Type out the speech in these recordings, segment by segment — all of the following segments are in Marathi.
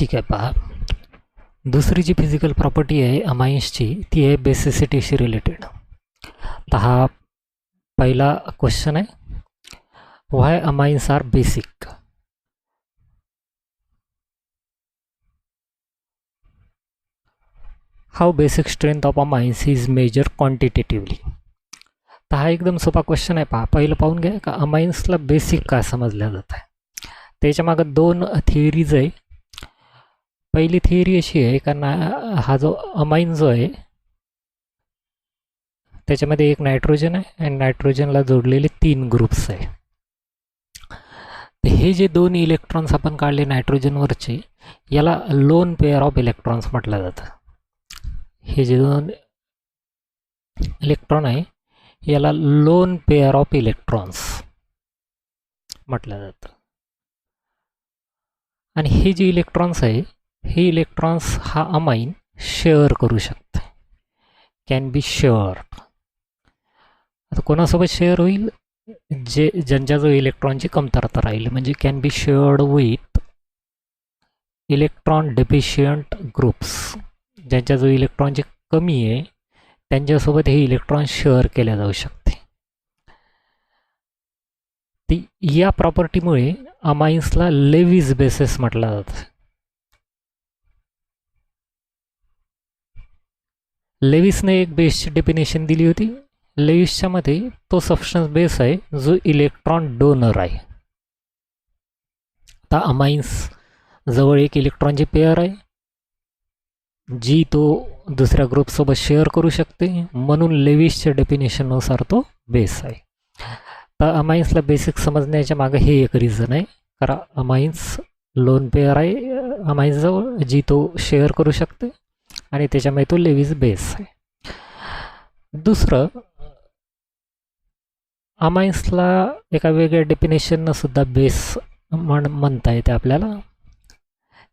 ठीक आहे. पहा, दुसरी जी फिजिकल प्रॉपर्टी आहे अमाइन्सची ती आहे बेसिसिटीशी रिलेटेड. तर हा पहिला क्वेश्चन आहे, why amines are basic. How basic strength of amines is measure quantitatively. तर हा एकदम सोपा क्वेश्चन आहे. पहा, पहिलं पाहून घ्या का अमाइन्सला बेसिक का समजलं जात आहे. त्याच्या मागं दोन थिअरीज आहे. पहिली थिअरी अशी आहे का हा जो अमाइन जो आहे त्याच्यामध्ये एक नायट्रोजन आहे आणि नायट्रोजनला जोडलेले 3 ग्रुप्स आहे. हे जे 2 इलेक्ट्रॉन्स आपण काढले नायट्रोजनवरचे, याला लोन पेअर ऑफ इलेक्ट्रॉन्स म्हटलं जातं. हे जे 2 इलेक्ट्रॉन आहे याला लोन पेअर ऑफ इलेक्ट्रॉन्स म्हटलं जातं. आणि हे जे इलेक्ट्रॉन्स आहे हे इलेक्ट्रॉन्स हा अमाइन शेअर करू शकते, कॅन बी शेअर. आता कोणासोबत शेअर होईल, ज्यांच्या इलेक्ट्रॉनची कमतरता राहील, म्हणजे can be shared with electron deficient groups. ज्यांच्या इलेक्ट्रॉनची कमी आहे त्यांच्यासोबत हे इलेक्ट्रॉन शेअर केले जाऊ शकते. ती या प्रॉपर्टीमुळे अमाइन्सला लेविस बेसिस म्हटलं जातं. लेविसने एक बेसची डेफिनेशन दिली होती. लेविसच्या मते तो सबस्टन्स बेस आहे जो इलेक्ट्रॉन डोनर आहे. आता अमाइन्स जवळ एक इलेक्ट्रॉनची पेअर आहे जी तो दुसऱ्या ग्रुपसोबत शेअर करू शकते, म्हणून लेविसच्या डेफिनेशननुसार तो बेस आहे. तर अमाइन्सला बेसिक समजण्याच्या मागे हे एक रिझन आहे, कारण अमाइन्स लोन पेअर आहे अमाइन्सजवळ जी तो शेअर करू शकते आणि त्याच्यामुळे तो लेविस बेस आहे. दुसरं, अमाइन्सला एका वेगळ्या डेफिनेशननं सुद्धा बेस म्हणता येते आपल्याला.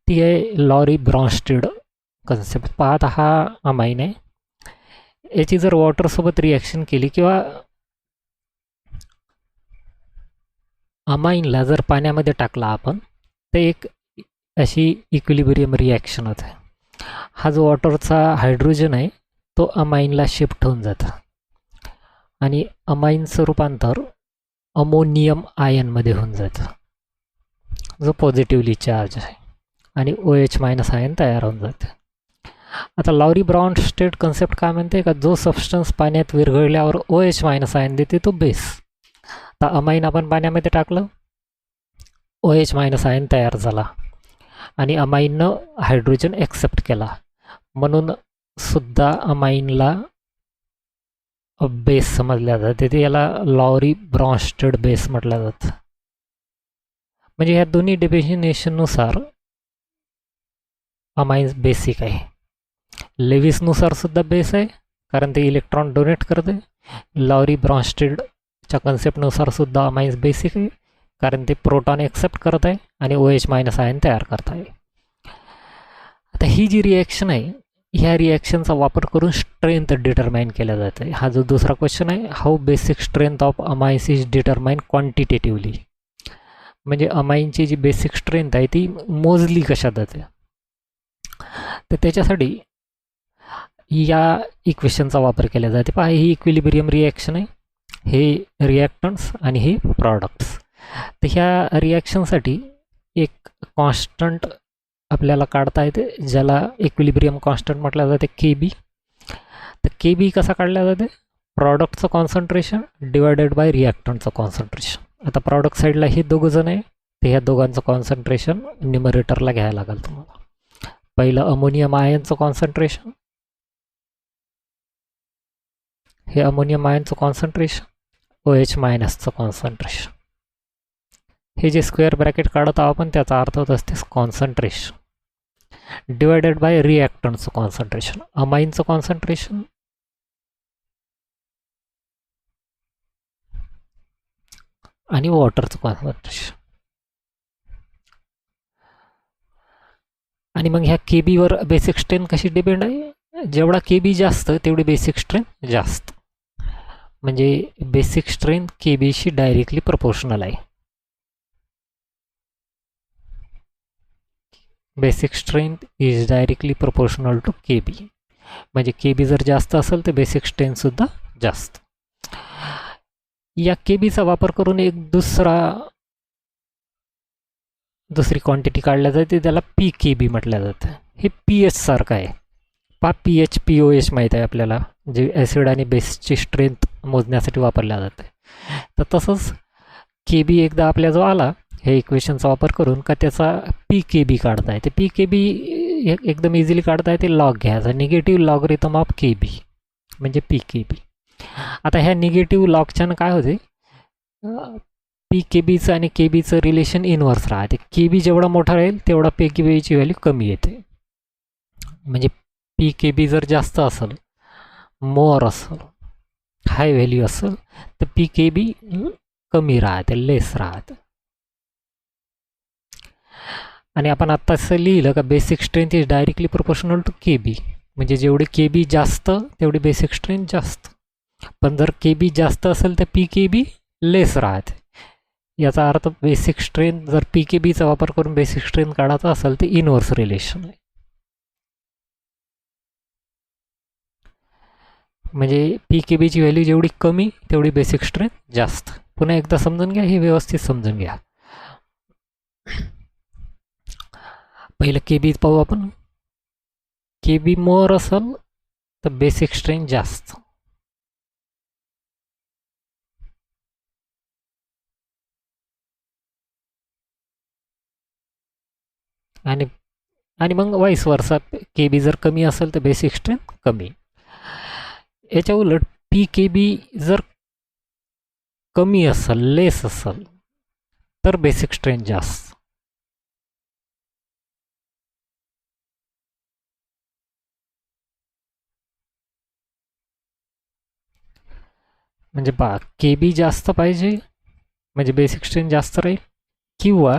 ती आहे लॉरी ब्रॉन्स्टेड कन्सेप्ट. पाहता हा अमाइन आहे, याची जर वॉटरसोबत रिॲक्शन केली किंवा अमाइनला जर पाण्यामध्ये टाकला आपण, तर एक अशी इक्विलिब्रियम रिॲक्शन होते. हा जो वॉटरचा हायड्रोजन आहे तो अमाइनला शिफ्ट होऊन जातं आणि अमाइनचं रूपांतर अमोनियम आयनमध्ये होऊन जातं जो पॉझिटिव्हली चार्ज आहे आणि OH- आयन तयार होऊन जातं. आता लॉरी ब्रॉन्स्टेड कन्सेप्ट काय म्हणते का जो सबस्टन्स पाण्यात विरघळल्यावर OH- आयन देते तो बेस. आता अमाइन आपण पाण्यामध्ये टाकलं, OH- आयन तयार झाला आणि अमाइननं हायड्रोजन ॲक्सेप्ट केला, म्हणून सुद्धा अमाइनला बेस समजल्या जाते. ते याला लॉरी ब्रॉन्स्टेड बेस म्हटलं जातं. म्हणजे ह्या दोन्ही डेफिनेशननुसार अमाइन्स बेसिक आहे. लेविसनुसार सुद्धा बेस आहे कारण ते इलेक्ट्रॉन डोनेट करते. लॉरी ब्रॉन्स्टेडच्या कन्सेप्टनुसार सुद्धा अमाइन्स बेसिक आहे कारण ते प्रोटॉन ॲक्सेप्ट करत आहे आणि OH- आयन तयार करत आहे. आता ही जी रिॲक्शन आहे ह्या रिॲक्शनचा वापर करून स्ट्रेंथ डिटरमाइन केला जातं. हा जो दुसरा क्वेश्चन आहे, how basic strength of amines is determine quantitatively. म्हणजे अमाइनची जी बेसिक स्ट्रेंथ आहे ती मोजली कशा जाते. तर त्याच्यासाठी या इक्वेशनचा वापर केला जाते. पहा, ही इक्विलिब्रियम रिॲक्शन आहे, हे रिॲक्टन्ट्स आणि हे प्रॉडक्ट्स. तर ह्या रिॲक्शनसाठी एक कॉन्स्टंट आपल्याला काढता येते ज्याला इक्विलिब्रियम कॉन्स्टंट म्हटलं जाते, KB. तर KB कसा काढला जाते, प्रॉडक्टचं कॉन्सन्ट्रेशन डिवायडेड बाय रिॲक्टंटचं कॉन्सन्ट्रेशन. आता प्रॉडक्ट साईडला हे दोघं जण आहे, तर ह्या दोघांचं कॉन्सन्ट्रेशन न्युमरेटरला घ्यायला लागेल तुम्हाला. पहिलं अमोनियम आयनचं कॉन्सन्ट्रेशन, हे अमोनियम आयनचं कॉन्सन्ट्रेशन, OH- कॉन्सन्ट्रेशन. हे जे स्क्वेअर ब्रॅकेट काढत आहोत आपण त्याचा अर्थ होत असते कॉन्सन्ट्रेशन डिवायडेड बाय रिॲक्टंटचं कॉन्सन्ट्रेशन. अमाइनचं कॉन्सन्ट्रेशन आणि वॉटरचं कॉन्सन्ट्रेशन. आणि मग ह्या KBवर बेसिक स्ट्रेंथ कशी डिपेंड आहे, जेवढा KB जास्त तेवढी बेसिक स्ट्रेंथ जास्त. म्हणजे बेसिक स्ट्रेंथ KBशी डायरेक्टली प्रोपोर्शनल आहे. Basic strength is directly proportional to K B. म्हणजे के बी जर जास्त असेल तर बेसिक स्ट्रेंथसुद्धा जास्त. या के बीचा वापर करून एक दुसरी क्वांटिटी काढल्या जाते, त्याला पी के बी म्हटलं जातं. हे पी एच सारखं आहे. P H P O H माहीत आहे आपल्याला, जे ॲसिड आणि बेसची स्ट्रेंथ मोजण्यासाठी वापरल्या जाते. तर तसंच के बी एकदा आपल्या जो आला हे इक्वेशनचा वापर करून का त्याचा पी के बी काढता येते. पी के बी एकदम इझिली काढता येते. लॉग घ्यायचा, negative logarithm of K B म्हणजे पी के बी. आता ह्या निगेटिव्ह लॉगच्यानं काय होते, पी के बीचं आणि के बीचं रिलेशन इनवर्स राहते. के बी जेवढा मोठा राहील तेवढा पी के बीची व्हॅल्यू कमी येते. म्हणजे पी के बी जर जास्त असेल, मोर असेल, हाय व्हॅल्यू असेल तर पी के बी कमी राहते, लेस राहते. आणि आपण आत्ता असं लिहिलं का basic strength is directly proportional to K B. म्हणजे जेवढे के बी जास्त तेवढी बेसिक स्ट्रेंथ जास्त. पण जर के बी जास्त असेल तर पी के बी लेस राहते. याचा अर्थ बेसिक स्ट्रेंथ जर पी के बीचा वापर करून बेसिक स्ट्रेंथ काढायचा असेल तर इनवर्स रिलेशन आहे. म्हणजे पी के बीची व्हॅल्यू जेवढी कमी तेवढी बेसिक स्ट्रेंथ जास्त. पुन्हा एकदा समजून घ्या, हे व्यवस्थित समजून घ्या. पहिलं के बी पाहू आपण. के बी मोर असेल तर बेसिक स्ट्रेंथ जास्त. आणि मग वाईस वर्सा, के बी जर कमी असेल तर बेसिक स्ट्रेंथ कमी. याच्या उलट पी के बी जर कमी असेल, लेस असेल तर बेसिक स्ट्रेंथ जास्त. म्हणजे पहा, के बी जास्त पाहिजे म्हणजे बेसिक स्ट्रेंथ जास्त राहील. किंवा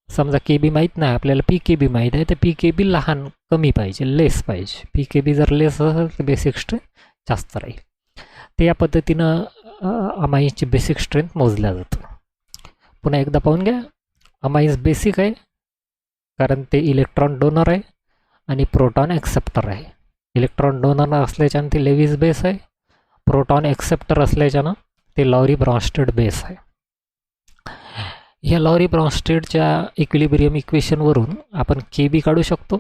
समजा के बी माहीत नाही आपल्याला, पी के बी माहीत आहे, तर पी के बी लहान कमी पाहिजे, लेस पाहिजे. पी के बी जर लेस असेल तर बेसिक स्ट्रेंथ जास्त राहील. ते या पद्धतीनं अमाईन्सची बेसिक स्ट्रेंथ मोजल्या जातं. पुन्हा एकदा पाहून घ्या. अमाईन्स बेसिक आहे कारण ते इलेक्ट्रॉन डोनर आहे आणि प्रोटॉन ॲक्सेप्टर आहे. इलेक्ट्रॉन डोनर असल्याच्यानं ते लेविस बेस आहे. प्रोटॉन ॲक्सेप्टर असल्याच्यानं ते लॉरी ब्रॉन्स्टेड बेस आहे. या लॉरी ब्रॉन्स्टेडच्या इक्विलिब्रियम इक्वेशनवरून आपण के बी काढू शकतो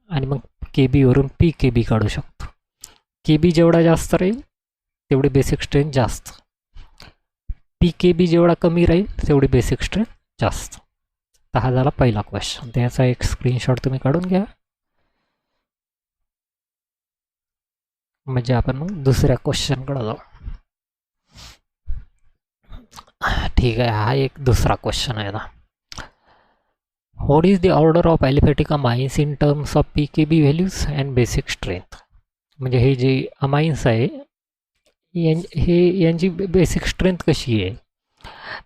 आणि मग के बीवरून पी के बी काढू शकतो. के बी जेवढा जास्त राहील तेवढी बेसिक स्ट्रेंथ जास्त. पी के बी जेवढा कमी राहील तेवढी बेसिक स्ट्रेंथ जास्त. तर हा झाला पहिला क्वेश्चन. त्याचा एक स्क्रीनशॉट तुम्ही काढून घ्या. म्हणजे आपण मग दुसऱ्या क्वेश्चनकडे जाऊ. ठीक आहे, हा एक दुसरा क्वेश्चन आहे ना. What is the order of aliphatic amines in terms of P K B values and basic strength. म्हणजे हे जे अमाइन्स आहे यांची बेसिक स्ट्रेंथ कशी आहे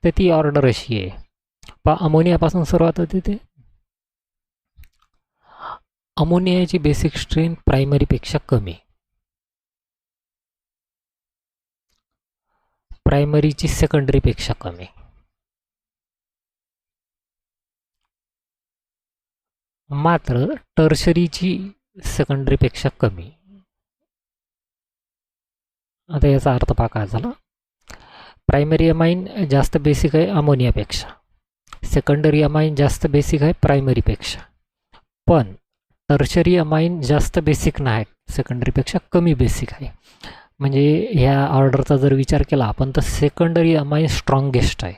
तर ती ऑर्डर अशी आहे. अमोनियापासून सुरुवात होते. ते अमोनियाची बेसिक स्ट्रेंथ प्रायमरीपेक्षा कमी, प्रायमरीची सेकंडरीपेक्षा कमी. मात्र टर्शरीची सेकंडरीपेक्षा कमी. आता याचा अर्थ पहा काय झाला. प्रायमरी अमाइन जास्त बेसिक आहे अमोनियापेक्षा, सेकंडरी अमाइन जास्त बेसिक आहे प्रायमरीपेक्षा. पण टर्शरी अमाइन जास्त बेसिक नाही, सेकंडरीपेक्षा कमी बेसिक आहे. म्हणजे ह्या ऑर्डरचा जर विचार केला आपण तर सेकंडरी अमाइन स्ट्रॉंगेस्ट आहे,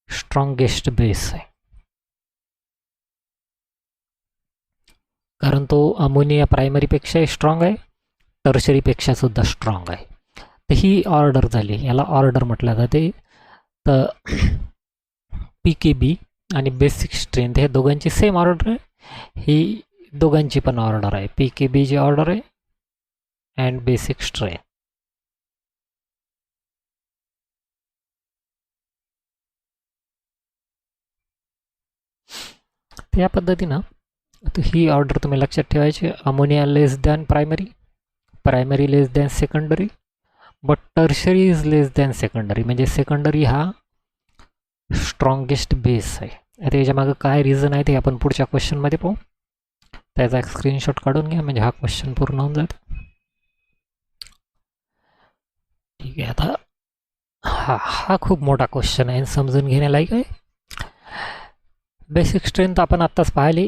स्ट्रॉंगेस्ट बेस आहे. कारण तो अमोनिया प्रायमरीपेक्षाही स्ट्रॉंग आहे, टर्शरीपेक्षा सुद्धा स्ट्रॉंग आहे. तर ही ऑर्डर झाली, याला ऑर्डर म्हटलं जाते. तर पी के बी आणि बेसिक स्ट्रेंथ हे दोघांची सेम ऑर्डर आहे. ही दोघांची पण ऑर्डर आहे. पी के बीची ऑर्डर आहे अँड बेसिक स्ट्रेंथ. या पद्धतीनं ही ऑर्डर तुम्ही लक्षात ठेवायची. Ammonia less than primary, primary less than secondary, but tertiary is less than secondary. म्हणजे सेकंडरी हा स्ट्रॉंगेस्ट बेस आहे आता याच्या मागं काय रिझन आहे ते आपण पुढच्या क्वेश्चनमध्ये पाहू. त्याचा एक स्क्रीनशॉट काढून घ्या म्हणजे हा क्वेश्चन पूर्ण होऊन जातो. ठीक आहे. आता हा खूप मोठा क्वेश्चन आहे, समजून घेण्यालायक आहे. बेसिक स्ट्रेंथ आपण आत्ताच पाहिली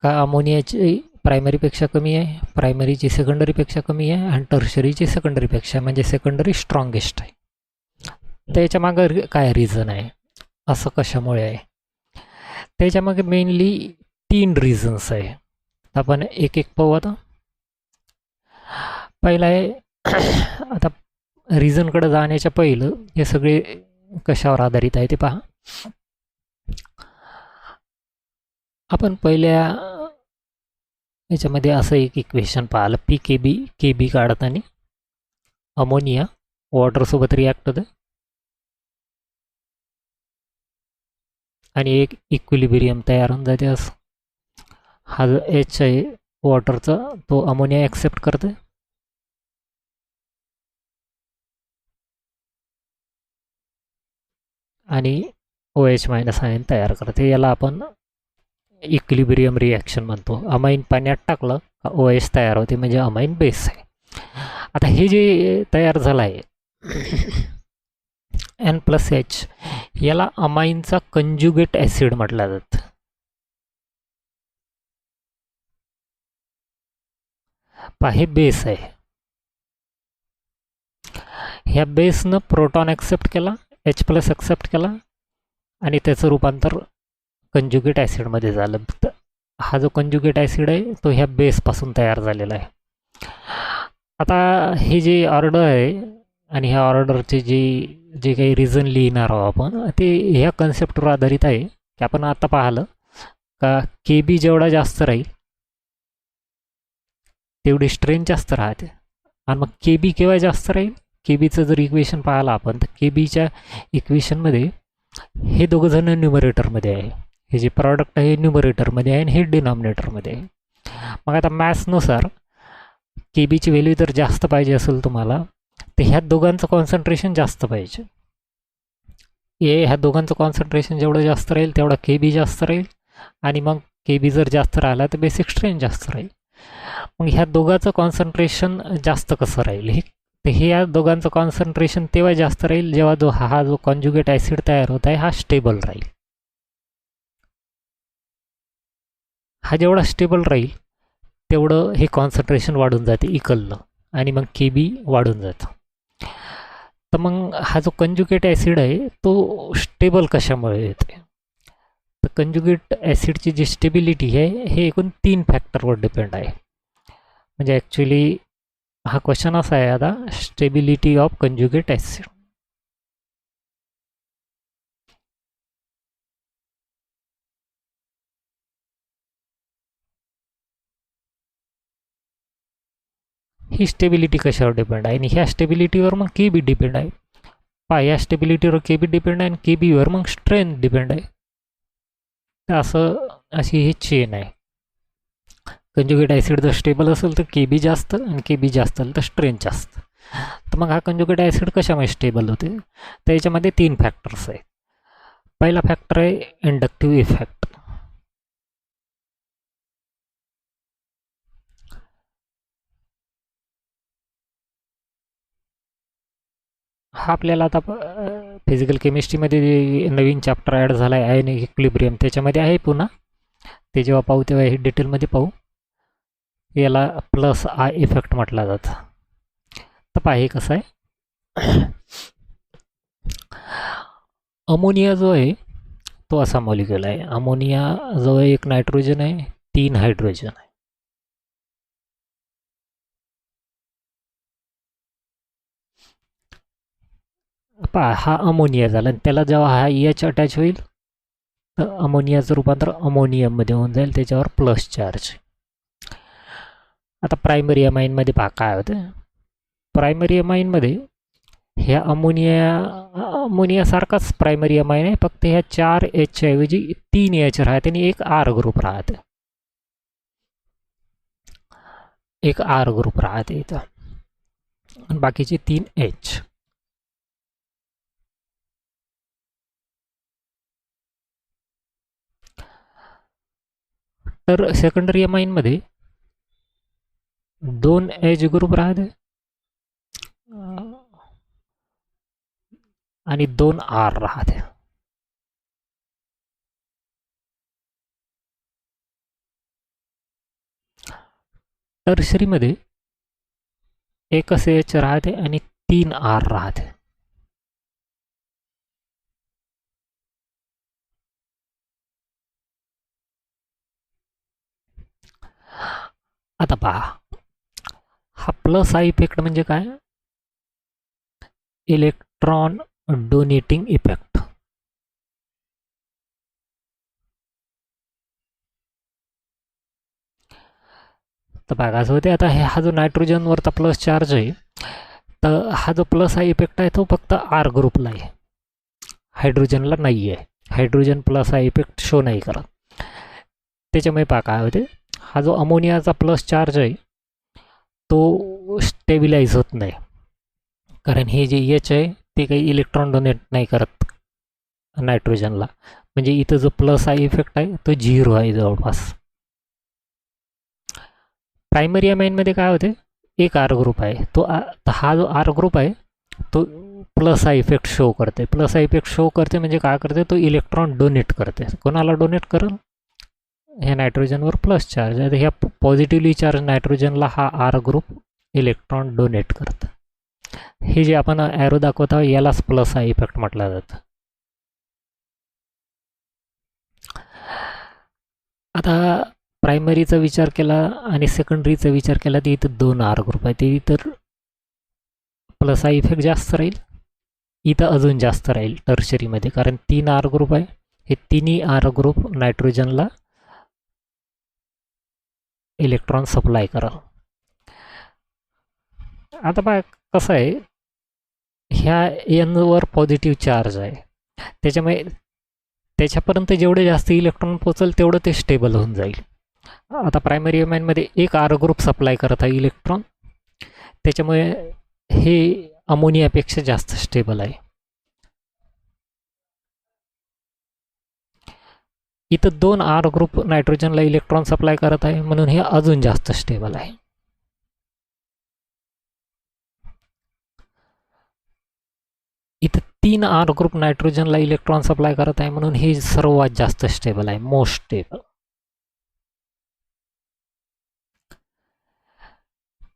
का अमोनियाची प्रायमरीपेक्षा कमी आहे, प्रायमरीची सेकंडरीपेक्षा कमी आहे आणि टर्शरीची सेकंडरीपेक्षा म्हणजे सेकंडरी स्ट्रॉंगेस्ट आहे. त्याच्या मागं काय रिझन आहे, असं कशामुळे आहे? त्याच्यामागे मेनली 3 रिझन्स आहे. आपण एक एक पाहू. आता पहिला आहे आता रिझनकडे जाण्याच्या पहिलं हे सगळे कशावर आधारित आहे ते पहा. आपण पहिल्या याच्यामध्ये असं एक इक्वेशन पाहिलं, के बी काढताना अमोनिया वॉटरसोबत रिॲक्ट होतं आणि एक इक्विलिब्रियम तयार होऊन जाते. असं हा जो एच आहे वॉटरचा तो अमोनिया ॲक्सेप्ट करते आणि OH- आयन तयार करते. याला आपण इक्विलिब्रियम रिॲक्शन म्हणतो. अमाईन पाण्यात टाकलं का OH तयार होते म्हणजे अमाईन बेस आहे. आता हे जे तयार झालं आहे N+H याला अमाईनचा कंजुगेट ॲसिड म्हटलं जातं. पहा हे बेस आहे. ह्या बेसनं प्रोटॉन ॲक्सेप्ट केला, H+ ॲक्सेप्ट केला आणि त्याचं रूपांतर कंजुगेट ॲसिडमध्ये झालं. हा जो कंजुगेट ॲसिड आहे तो ह्या बेसपासून तयार झालेला आहे. आता हे जे ऑर्डर आहे आणि ह्या ऑर्डरचे जे काही रिझन लिहिणार आहोत आपण ते ह्या कन्सेप्टवर आधारित आहे की आपण आता पाहिलं का KB जेवढा जास्त राहील तेवढी स्ट्रेंथ जास्त राहते. आणि मग KB केव्हा जास्त राहील? KBचं जर इक्वेशन पाहिलं आपण तर KBच्या इक्वेशनमध्ये हे दोघं जण न्यूमरेटरमध्ये आहे, हे जे प्रॉडक्ट आहे न्यूमरेटरमध्ये आहे आणि हे डिनॉमिनेटरमध्ये आहे. मग आता मॅथ्सनुसार KBची व्हॅल्यू जर जास्त पाहिजे असेल तुम्हाला तर ह्या दोघांचं कॉन्सन्ट्रेशन जास्त पाहिजे. ह्या दोघांचं कॉन्सन्ट्रेशन जेवढं जास्त राहील तेवढा KB जास्त राहील आणि मग KB जर जास्त राहिला तर बेसिक स्ट्रेंथ जास्त राहील. मग ह्या दोघांचं कॉन्सन्ट्रेशन जास्त कसं राहील? हे या दोघांचं कॉन्सन्ट्रेशन तेव्हा जास्त राहील जेव्हा हा जो कॉन्जुगेट ॲसिड तयार होत आहे हा स्टेबल राहील. हा जेवढा स्टेबल राहील तेवढं हे कॉन्सन्ट्रेशन वाढून जाते इकलनं आणि मग KB वाढून जातं. तर मग हा जो कंजुगेट ॲसिड आहे तो स्टेबल कशामुळे येते? तर कंजुगेट ॲसिडची जी स्टेबिलिटी आहे हे एकूण 3 फॅक्टरवर डिपेंड आहे. म्हणजे ॲक्च्युली हा क्वेश्चन असा आहे आता, stability of conjugate acid. He stability कशावर डिपेंड आहे आणि ह्या स्टेबिलिटीवर मग KB डिपेंड आहे. पहा या स्टेबिलिटीवर KB डिपेंड आहे आणि KBवर मग स्ट्रेंथ डिपेंड आहे. तर अशी ही चेन आहे. कंजुगेट ॲसिड जर स्टेबल असेल तर KB जास्त आणि KB जास्त असेल तर स्ट्रेंथ जास्त. तर मग हा कंजुगेट ॲसिड कशामुळे स्टेबल होते? तर याच्यामध्ये 3 फॅक्टर्स आहेत. पहिला फॅक्टर आहे इंडक्टिव्ह इफेक्ट. हा आपल्याला आता फिजिकल केमिस्ट्रीमध्ये नवीन चॅप्टर ॲड झाला आहे आयोनिक इक्विलिब्रियम, त्याच्यामध्ये आहे पुन्हा. ते जेव्हा पाहू तेव्हा हे डिटेलमध्ये पाहू. याला +I इफेक्ट म्हटला जातं. तर पहा हे कसं आहे, अमोनिया जो आहे तो असा मॉलिक्युल आहे. अमोनिया जवळ 1 नायट्रोजन आहे, 3 हायड्रोजन आहे. पहा हा अमोनिया झाला आणि त्याला जेव्हा हा H अटॅच होईल तर अमोनियाचं रूपांतर अमोनियममध्ये होऊन जाईल, त्याच्यावर प्लस चार्ज. आता प्रायमरी अमाईनमध्ये पहा काय होतं. प्रायमरी अमाईनमध्ये ह्या अमोनियासारखाच प्रायमरी अमाईन आहे, फक्त ह्या 4 H ऐवजी 3 H राहते आणि एक R ग्रुप राहते. एक R ग्रुप राहते इथं आणि बाकीचे 3 H. तर सेकंडरी अमाईनमध्ये 2 एच ग्रुप राहते आणि 2 आर राहते. टर्शरीमध्ये एकच एच राहते आणि 3 आर राहते. आता पहा, हा प्लस आय इफेक्ट म्हणजे काय? Electron donating effect. तर बघा असं होते, आता हा जो नायट्रोजनवरचा प्लस चार्ज आहे, तर हा जो प्लस आय इफेक्ट आहे तो फक्त आर ग्रुपला आहे, हायड्रोजनला नाही आहे. Hydrogen plus I effect show नाही करत. त्याच्यामुळे पहा काय होते, हा जो अमोनियाचा प्लस चार्ज आहे तो स्टेबिलाइज होत नाही, कारण हे जे एच आहे ते काही इलेक्ट्रॉन डोनेट नाही करत नायट्रोजनला. म्हणजे इथं जो प्लस आय इफेक्ट आहे तो 0 आहे जवळपास. प्रायमरी अमाईनमध्ये काय होते, एक आर ग्रुप आहे तो हा जो आर ग्रुप आहे तो प्लस आय इफेक्ट शो करते. प्लस आय इफेक्ट शो करते म्हणजे काय करते, तो इलेक्ट्रॉन डोनेट करते. कोणाला डोनेट करेल? ह्या नायट्रोजनवर प्लस चार्ज आहे, ह्या पॉझिटिव्हली चार्ज नायट्रोजनला हा आर ग्रुप इलेक्ट्रॉन डोनेट करतं. हे जे आपण ॲरो दाखवत आहोत यालाच प्लस आय इफेक्ट म्हटलं जातं. आता प्रायमरीचा विचार केला आणि सेकंडरीचा विचार केला तर इथं 2 आर ग्रुप आहे, ते इतर प्लस आय इफेक्ट जास्त राहील. इथं अजून जास्त राहील टर्शरीमध्ये, कारण 3 आर ग्रुप आहे. हे तिन्ही आर ग्रुप नायट्रोजनला इलेक्ट्रॉन सप्लाय करा. आता बघा कसं आहे, ह्या एनवर पॉझिटिव्ह चार्ज आहे, त्याच्यामुळे त्याच्यापर्यंत जेवढे जास्त इलेक्ट्रॉन पोचेल तेवढं ते स्टेबल होऊन जाईल. आता प्रायमरी अमाईनमध्ये एक आर ग्रुप सप्लाय करत आहे इलेक्ट्रॉन, त्याच्यामुळे हे अमोनियापेक्षा जास्त स्टेबल आहे. इथं 2 आर ग्रुप नायट्रोजनला इलेक्ट्रॉन सप्लाय करत आहे म्हणून हे अजून जास्त स्टेबल आहे. इथं 3 आर ग्रुप नायट्रोजनला इलेक्ट्रॉन सप्लाय करत आहे म्हणून हे सर्वात जास्त स्टेबल आहे, मोस्ट स्टेबल.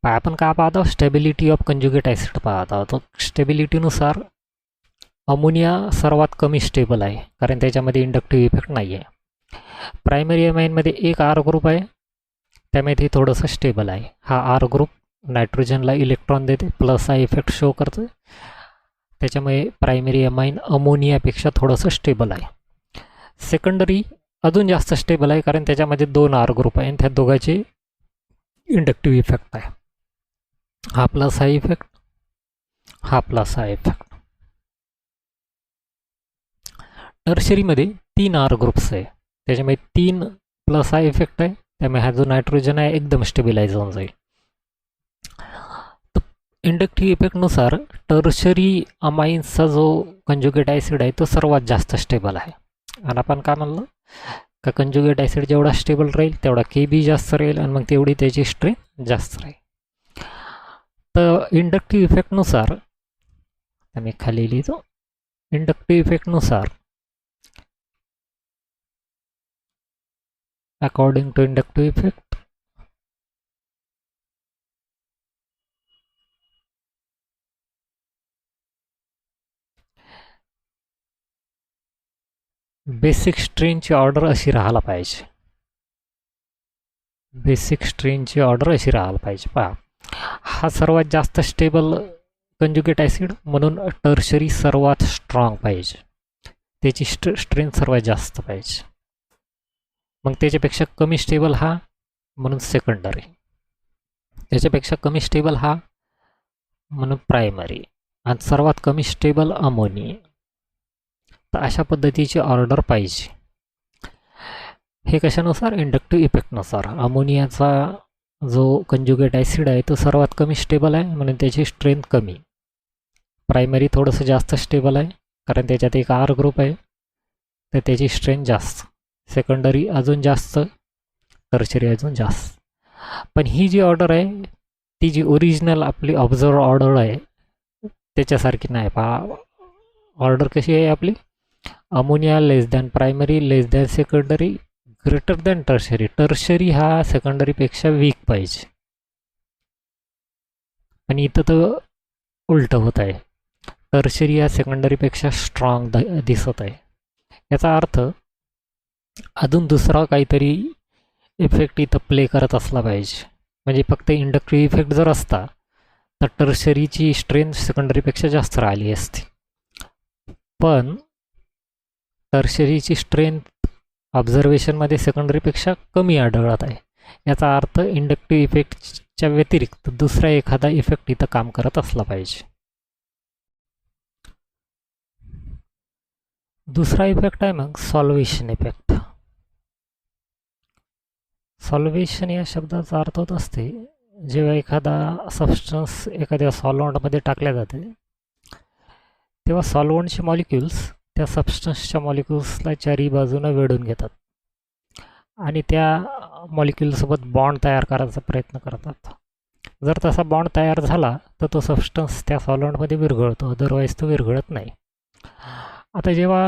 आपण काय पाहतो, स्टेबिलिटी ऑफ कंजुगेट ॲसिड पाहत आहोत. स्टेबिलिटीनुसार अमोनिया सर्वात कमी स्टेबल आहे, कारण त्याच्यामध्ये इंडक्टिव्ह इफेक्ट नाही आहे. प्रायमरी अमाईनमध्ये एक आर ग्रुप आहे, त्यामुळे ते थोडंसं स्टेबल आहे. हा आर ग्रुप नायट्रोजनला इलेक्ट्रॉन देते, प्लस आय इफेक्ट शो करते, त्याच्यामुळे प्रायमरी अमाईन अमोनियापेक्षा थोडंसं स्टेबल आहे. सेकंडरी अजून जास्त स्टेबल आहे, कारण त्याच्यामध्ये 2 आर ग्रुप आहे आणि त्या दोघांचे इंडक्टिव्ह इफेक्ट आहे. हा प्लस आय इफेक्ट, हा प्लस आय इफेक्ट. टर्शरीमध्ये 3 आर ग्रुप्स आहे, त्याच्यामुळे 3 प्लस आय इफेक्ट आहे, त्यामुळे हा जो नायट्रोजन आहे एकदम स्टेबिलाइज होऊन जाईल. इंडक्टिव्ह इफेक्टनुसार टर्शरी अमाईन्सचा जो कंजुगेट ॲसिड आहे तो सर्वात जास्त स्टेबल आहे. आणि आपण काय म्हणलं का, कंजुगेट ॲसिड जेवढा स्टेबल राहील तेवढा KB जास्त राहील आणि मग तेवढी त्याची स्ट्रेंथ जास्त राहील. तर इंडक्टिव्ह इफेक्टनुसार मी खाली लिहितो, इंडक्टिव्ह इफेक्टनुसार according to inductive effect basic स्ट्रेनची ऑर्डर अशी राहायला पाहिजे. बेसिक स्ट्रेनची ऑर्डर अशी राहायला पाहिजे. पहा, हा सर्वात जास्त स्टेबल कंजुगेट ॲसिड म्हणून टर्शरी सर्वात स्ट्रॉंग पाहिजे, त्याची स्ट्रेंथ सर्वात जास्त पाहिजे. मग त्याच्यापेक्षा कमी स्टेबल हा म्हणून सेकंडरी, त्याच्यापेक्षा कमी स्टेबल हा म्हणून प्रायमरी, आणि सर्वात कमी स्टेबल अमोनिया. तर अशा पद्धतीची ऑर्डर पाहिजे. हे कशानुसार? इंडक्टिव्ह इफेक्टनुसार. अमोनियाचा जो कंजुगेट ॲसिड आहे तो सर्वात कमी स्टेबल आहे म्हणून त्याची स्ट्रेंथ कमी. प्रायमरी थोडंसं जास्त स्टेबल आहे कारण त्याच्यात एक आर ग्रुप आहे तर त्याची स्ट्रेंथ जास्त. सेकंडरी अजून जास्त, टर्शरी अजून जास्त. पण ही जी ऑर्डर आहे ती जी ओरिजिनल आपली ऑब्झर्व ऑर्डर आहे त्याच्यासारखी नाही. पहा ऑर्डर कशी आहे आपली, ammonia less than primary, less than secondary, greater than tertiary. Tertiary हा सेकंडरीपेक्षा वीक पाहिजे, पण इथं तर उलटं होत आहे. टर्शरी हा सेकंडरीपेक्षा स्ट्रॉंग दिसत आहे. याचा अर्थ अजून दुसरा काहीतरी इफेक्ट इथं प्ले करत असला पाहिजे. म्हणजे फक्त इंडक्टिव्ह इफेक्ट जर असता तर टर्शरीची स्ट्रेंथ सेकंडरीपेक्षा जास्त राहिली असती. पण टर्शरीची स्ट्रेंथ ऑब्झर्वेशनमध्ये सेकंडरीपेक्षा कमी आढळत आहे. याचा अर्थ इंडक्टिव्ह इफेक्टच्या व्यतिरिक्त दुसरा एखादा इफेक्ट इथं काम करत असला पाहिजे. दुसरा इफेक्ट आहे मग सॉल्व्हेशन इफेक्ट. सॉल्व्हेशन या शब्दाचा अर्थ होत असते जेव्हा एखादा सबस्टन्स एखाद्या सॉल्व्हंटमध्ये टाकल्या जाते तेव्हा सॉल्व्हंटचे मॉलिक्युल्स त्या सबस्टन्सच्या मॉलिक्युल्सला चारी बाजूनं वेढून घेतात आणि त्या मॉलिक्युलसोबत बॉन्ड तयार करायचा प्रयत्न करतात. जर तसा बॉन्ड तयार झाला तर तो सबस्टन्स त्या सॉल्व्हंटमध्ये विरघळतो, अदरवाईज तो विरघळत नाही. आता जेव्हा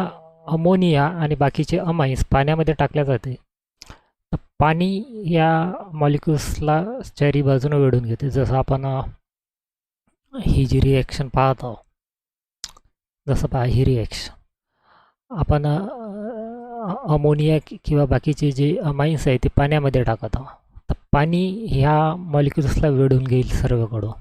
अमोनिया आणि बाकीचे अमाईन्स पाण्यामध्ये टाकल्या जाते तर पाणी या मॉलिक्युल्सला चारी बाजूनं वेढून घेते. जसं आपण ही जी रिॲक्शन पाहतो, जसं पहा ही रिॲक्शन आपण अमोनिया किंवा बाकीचे जे अमाईन्स आहे ते पाण्यामध्ये टाकत आहोत तर पाणी ह्या मॉलिक्युल्सला वेढून घेईल सर्वकडून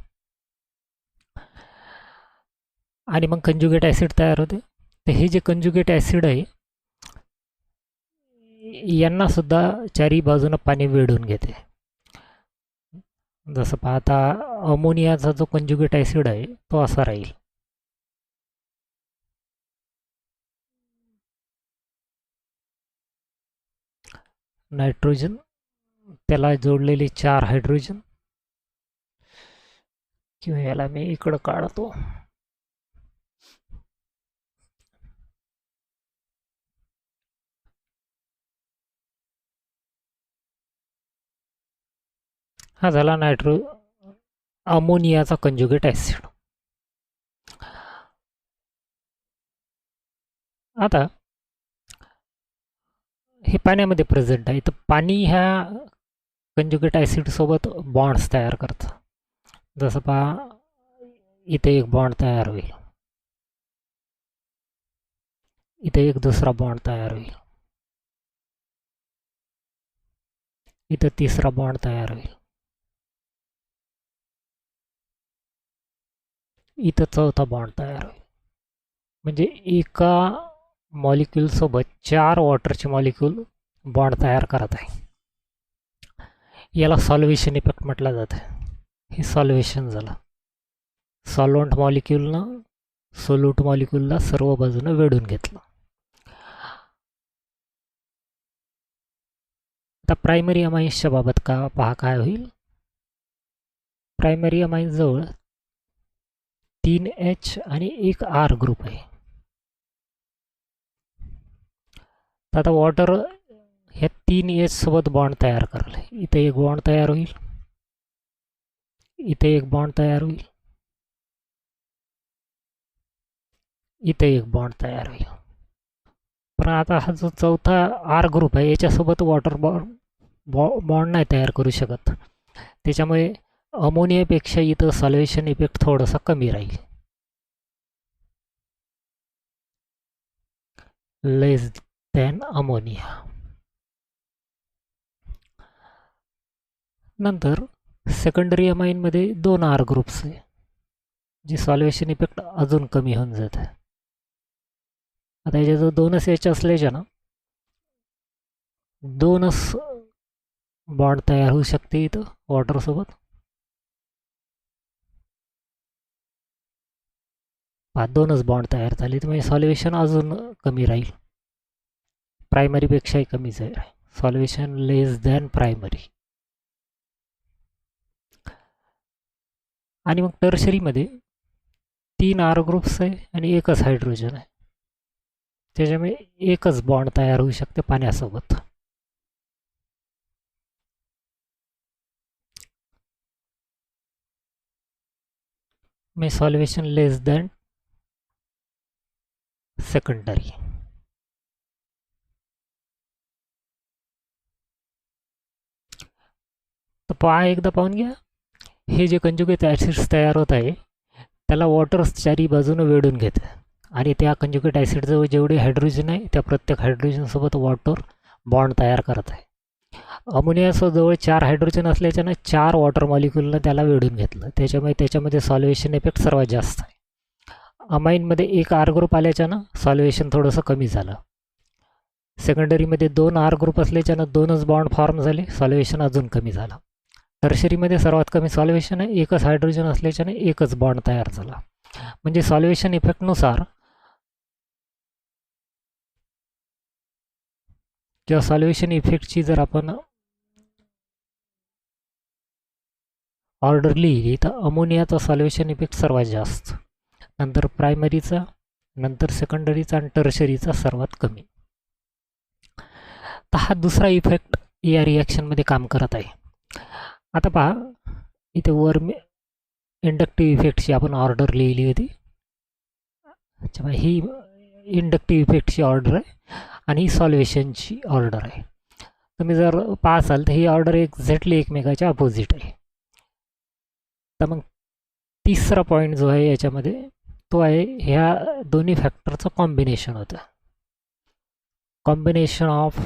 आणि मग कंजुगेट ॲसिड तयार होते. तर हे जे कंजुगेट ॲसिड आहे यांना सुद्धा चारी बाजूनं पाणी वेढून घेते. जसं पाहता अमोनियाचा जो कंजुगेट ॲसिड आहे तो असा राहील. नायट्रोजन, त्याला जोडलेले 4 हायड्रोजन, किंवा याला मी इकडं काढतो. हा झाला अमोनियाचा कंजुगेट ॲसिड. आता हे पाण्यामध्ये प्रेझेंट आहे तर पाणी ह्या कंजुगेट ॲसिडसोबत बॉन्ड्स तयार करतं. जसं पहा इथे एक बॉन्ड तयार होईल, इथे एक दुसरा बॉन्ड तयार होईल, इथं तिसरा बॉन्ड तयार होईल, इथं चौथा बॉन्ड तयार होईल. म्हणजे एका मॉलिक्यूलसोबत 4 वॉटरचे मॉलिक्यूल बॉन्ड तयार करत आहे. याला सॉल्व्हेशन इफेक्ट म्हटलं जातं. हे सॉल्व्हेशन झालं. सॉल्व्हंट मॉलिक्यूलनं सोल्यूट मॉलिक्यूलला सर्व बाजूनं वेढून घेतलं. आता प्रायमरी अमाईन्सच्या बाबत पहा काय होईल. प्रायमरी अमाईन्सजवळ 3H आणि एक R ग्रुप आहे. तर आता वॉटर ह्या 3H सोबत बॉन्ड तयार करेल. इथे एक बॉन्ड तयार होईल, इथे एक बॉन्ड तयार होईल, इथे एक बॉन्ड तयार होईल. पण आता हा जो चौथा R ग्रुप आहे याच्यासोबत वॉटर बॉन्ड नाही तयार करू शकत. त्याच्यामुळे अमोनियापेक्षा इथं सॉल्व्हेशन इफेक्ट थोडासा कमी राहील. लेस दॅन अमोनिया. नंतर सेकंडरी अमाईनमध्ये 2 R ग्रुप्स आहे जी सॉल्व्हेशन इफेक्ट अजून कमी होऊन जात आहे. आता याच्याजवळ 2च H असल्याच्या ना 2च बॉन्ड तयार होऊ शकते इथं वॉटरसोबत. 2च बॉन्ड तयार झाले तर म्हणजे सॉल्व्हेशन अजून कमी राहील, प्रायमरीपेक्षाही कमीच आहे. सॉल्व्हेशन लेस दॅन प्रायमरी. आणि मग टर्शरीमध्ये 3 R ग्रुप्स आहे आणि एकच हायड्रोजन आहे. त्याच्यामुळे एकच बॉन्ड तयार होऊ शकते पाण्यासोबत. में सॉल्वेशन लेस दॅन सेकंडरी. तर पहा एकदा पाहून घ्या, हे जे कंजुगेट ॲसिड्स तयार होत आहे त्याला वॉटर चारी बाजूनं वेढून घेतं आणि त्या कंजुगेट ॲसिडजवळ जेवढे हायड्रोजन आहे त्या प्रत्येक हायड्रोजनसोबत वॉटर बॉन्ड तयार करत आहे. अमोनियाजवळ 4 हायड्रोजन असल्याच्यानं 4 वॉटर मॉलिक्यूलनं त्याला वेढून घेतलं, त्याच्यामुळे त्याच्यामध्ये सॉल्वेशन इफेक्ट सर्वात जास्त आहे. अमाईनमध्ये 1 आर ग्रुप आल्याच्यानं सॉल्वेशन थोडंसं कमी झालं. सेकंडरीमध्ये 2 आर ग्रुप असल्याच्यानं 2च बॉन्ड फॉर्म झाले, सॉल्वेशन अजून कमी झालं. टर्शरीमध्ये सर्वात कमी सॉल्वेशन आहे, 1च हायड्रोजन असल्याच्याने 1च बॉन्ड तयार झाला. म्हणजे सॉल्वेशन इफेक्टनुसार किंवा सॉल्वेशन इफेक्टची जर आपण ऑर्डर लिहिली तर अमोनियाचा सॉल्वेशन इफेक्ट सर्वात जास्त, नंतर प्रायमरीचा, नंतर सेकंडरीचा आणि टर्शरीचा सर्वात कमी. तर हा दुसरा इफेक्ट या रिॲक्शनमध्ये काम करत आहे. आता पहा इथे वर मी इंडक्टिव्ह इफेक्टची आपण ऑर्डर लिहिली होती. अच्छा, ही इंडक्टिव्ह इफेक्टची ऑर्डर आहे आणि ही सॉल्वेशनची ऑर्डर आहे. तुम्ही जर पाहाल तर ही ऑर्डर एक्झॅक्टली एकमेकाच्या अपोजिट आहे. तर मग तिसरा पॉईंट जो आहे याच्यामध्ये तो आहे ह्या दोन्ही फॅक्टरचं कॉम्बिनेशन होतं. Combination of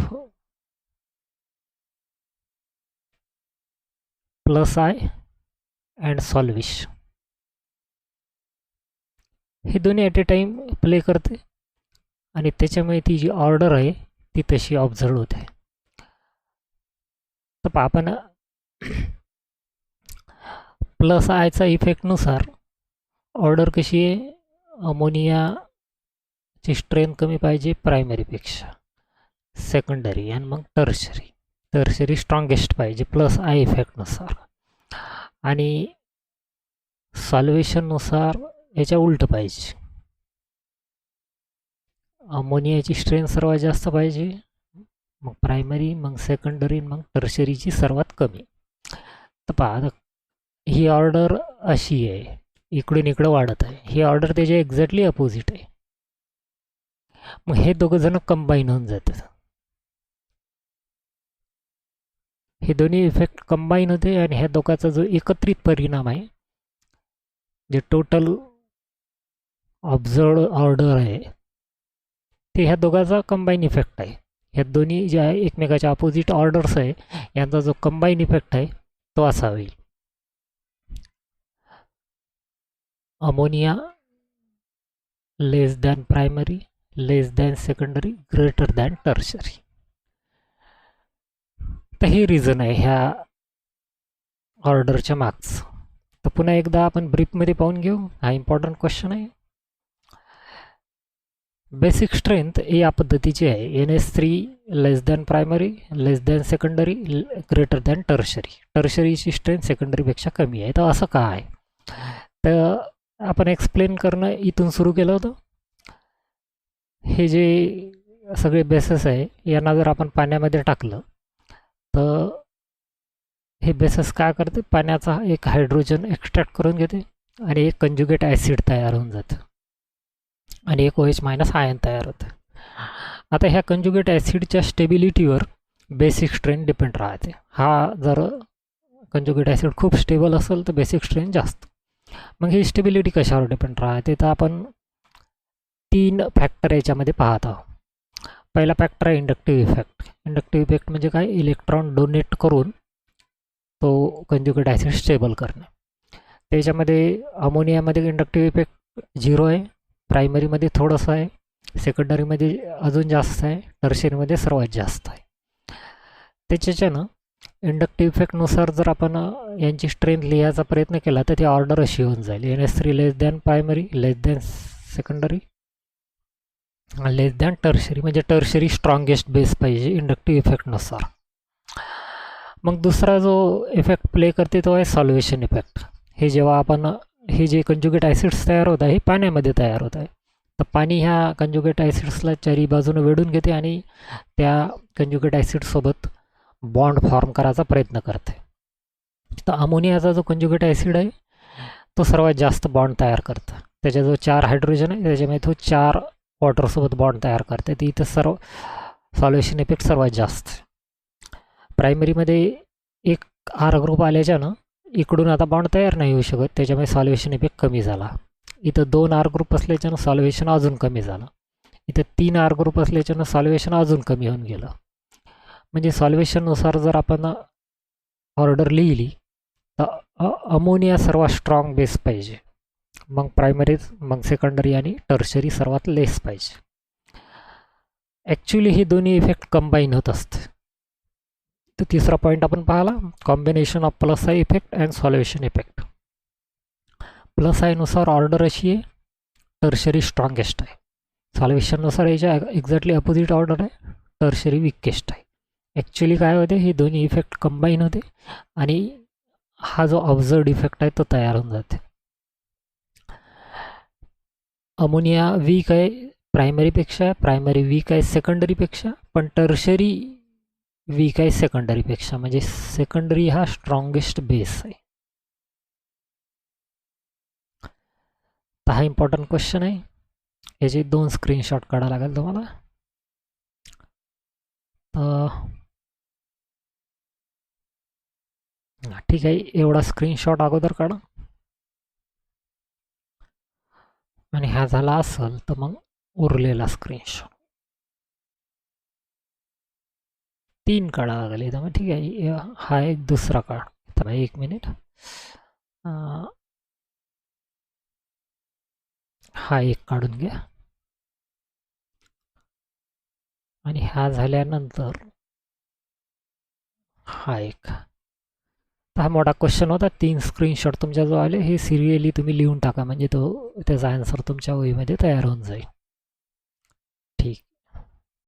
plus I and solvation हे दोन्ही ॲट ए टाईम प्ले करते आणि त्याच्यामुळे ती जी ऑर्डर आहे ती तशी ऑब्झर्व होते. तर आपण प्लस आयचा इफेक्टनुसार ऑर्डर कशी आहे, अमोनियाची स्ट्रेंथ कमी पाहिजे प्रायमरीपेक्षा, सेकंडरी आणि मग टर्शरी. टर्शरी स्ट्रॉंगेस्ट पाहिजे प्लस आय इफेक्टनुसार. आणि सॉल्वेशननुसार याच्या उलट पाहिजे, अमोनियाची स्ट्रेंथ सर्वात जास्त पाहिजे, मग प्रायमरी, मग सेकंडरी, मग टर्शरीची सर्वात कमी. तर पहा ही ऑर्डर अशी आहे, इकडून इकडं वाढत आहे. ही ऑर्डर त्याच्या एक्झॅक्टली अपोजिट आहे. मग हे दोघं जण कंबाईन होऊन जातात, हे दोन्ही इफेक्ट कंबाईन होते आणि ह्या दोघांचा जो एकत्रित परिणाम आहे, जे टोटल ऑब्झर्व ऑर्डर आहे ते ह्या दोघांचा कंबाईन इफेक्ट आहे. ह्या दोन्ही जे आहे एकमेकाच्या अपोजिट ऑर्डर्स आहे यांचा जो कंबाईन इफेक्ट आहे तो असा होईल, ammonia less than primary, less than secondary, greater than tertiary. तर हे रिझन आहे ह्या ऑर्डरच्या मागचं. तर पुन्हा एकदा आपण ब्रीफमध्ये पाहून घेऊ, हा इम्पॉर्टंट क्वेश्चन आहे. बेसिक स्ट्रेंथ या पद्धतीची आहे, NH3 less than primary, less than secondary, greater than tertiary. टर्शरीची स्ट्रेंथ सेकंडरीपेक्षा कमी आहे. तर असं का आहे, तर आपण एक्सप्लेन करणं इथून सुरू केलं होतं. हे जे सगळे बेसेस आहे यांना जर आपण पाण्यामध्ये टाकलं तर हे बेसेस काय करते, पाण्याचा एक हायड्रोजन एक्स्ट्रॅक्ट करून घेते आणि एक कंजुगेट ॲसिड तयार होऊन जातं आणि एक OH मायनस आयन तयार होतं. आता ह्या कंजुगेट ॲसिडच्या स्टेबिलिटीवर बेसिक स्ट्रेंथ डिपेंड राहते. हा जर कंजुगेट ॲसिड खूप स्टेबल असेल तर बेसिक स्ट्रेंथ जास्त. मग ही स्टेबिलिटी कशावर डिपेंड राहते, तर आपण 3 फॅक्टर याच्यामध्ये पाहत आहोत. पहिला फॅक्टर आहे इंडक्टिव्ह इफेक्ट. इंडक्टिव्ह इफेक्ट म्हणजे काय, इलेक्ट्रॉन डोनेट करून तो कंजुगेट ॲसिड स्टेबल करणे. त्याच्यामध्ये अमोनियामध्ये इंडक्टिव्ह इफेक्ट 0 आहे, प्रायमरीमध्ये थोडंसं आहे, सेकंडरीमध्ये अजून जास्त आहे, टर्शरीमध्ये सर्वात जास्त आहे. त्याच्यानं इंडक्टिव्ह इफेक्टनुसार जर आपण यांची स्ट्रेंथ लिहायचा प्रयत्न केला तर ती ऑर्डर अशी होऊन जाईल, NH3 less than primary, less than secondary, लेस दॅन टर्शरी. म्हणजे टर्शरी स्ट्रॉंगेस्ट बेस पाहिजे इंडक्टिव्ह इफेक्टनुसार. मग दुसरा जो इफेक्ट प्ले करते तो आहे सॉल्वेशन इफेक्ट. हे जेव्हा आपण हे जे कंजुगेट ॲसिड्स तयार होत आहे हे पाण्यामध्ये तयार होत आहे, तर पाणी ह्या कंजुगेट ॲसिड्सला चारी बाजूने वेढून घेते आणि त्या कंजुगेट ॲसिडसोबत बॉन्ड फॉर्म करायचा प्रयत्न करते. तर अमोनियाचा जो कंजुगेट ॲसिड आहे तो सर्वात जास्त बॉन्ड तयार करतं. त्याच्याजवळ 4 हायड्रोजन आहे, त्याच्यामुळे तो 4 वॉटरसोबत बॉन्ड तयार करते. ती इथं सर्व सॉल्युशन इफेक्ट सर्वात जास्त. प्रायमरीमध्ये एक आर ग्रुप आल्याच्यानं इकडून आता बॉन्ड तयार नाही होऊ शकत, त्याच्यामुळे सॉल्युशन इफेक्ट कमी झाला. इथं 2 आर ग्रुप असल्याच्यानं सॉल्युशन अजून कमी झालं. इथं 3 आर ग्रुप असल्याच्यानं सॉल्युशन अजून कमी होऊन गेलं. म्हणजे सॉल्युशननुसार जर आपण ऑर्डर लिहिली तर अमोनिया सर्वात स्ट्रॉंग बेस पाहिजे, मग प्रायमरीज, मग सेकंडरी आणि टर्शरी सर्वात लेस पाहिजे. ॲक्च्युली हे दोन्ही इफेक्ट कंबाईन होत असते. तर तिसरा पॉईंट आपण पाहिला, combination of plus I effect and solution effect. Plus आयनुसार ऑर्डर अशी आहे, टर्शरी स्ट्रॉंगेस्ट आहे. सॉल्युशननुसार याच्या एक्झॅक्टली अपोजिट ऑर्डर आहे, टर्शरी विकेस्ट आहे. ॲक्च्युली काय होते, हे दोन्ही इफेक्ट कंबाईन होते आणि हा जो ऑब्झर्वड इफेक्ट आहे तो तयार होऊन जाते. अमोनिया वीक आहे प्रायमरीपेक्षा, प्रायमरी वीक आहे सेकंडरीपेक्षा, पण टर्शरी वीक आहे सेकंडरीपेक्षा. म्हणजे सेकंडरी हा स्ट्रॉंगेस्ट बेस आहे. तर हा इम्पॉर्टंट क्वेश्चन आहे. याचे 2 स्क्रीनशॉट काढायला लागेल तुम्हाला. ठीक आहे, एवढा स्क्रीनशॉट अगोदर काढा आणि हा झाला असेल तर मग उरलेला स्क्रीनशॉट 3 काढा लागेल इथं. मग ठीक आहे, हा एक दुसरा काढ. तर 1 मिनिट, हा एक काढून घ्या आणि हा झाल्यानंतर हा एक. हा मोठा क्वेश्चन होता. 3 स्क्रीनशॉट तुमच्याजवळ आले, हे सिरियली तुम्ही लिहून टाका, म्हणजे तो त्याचा आन्सर तुमच्या वहीमध्ये तयार होऊन जाईल.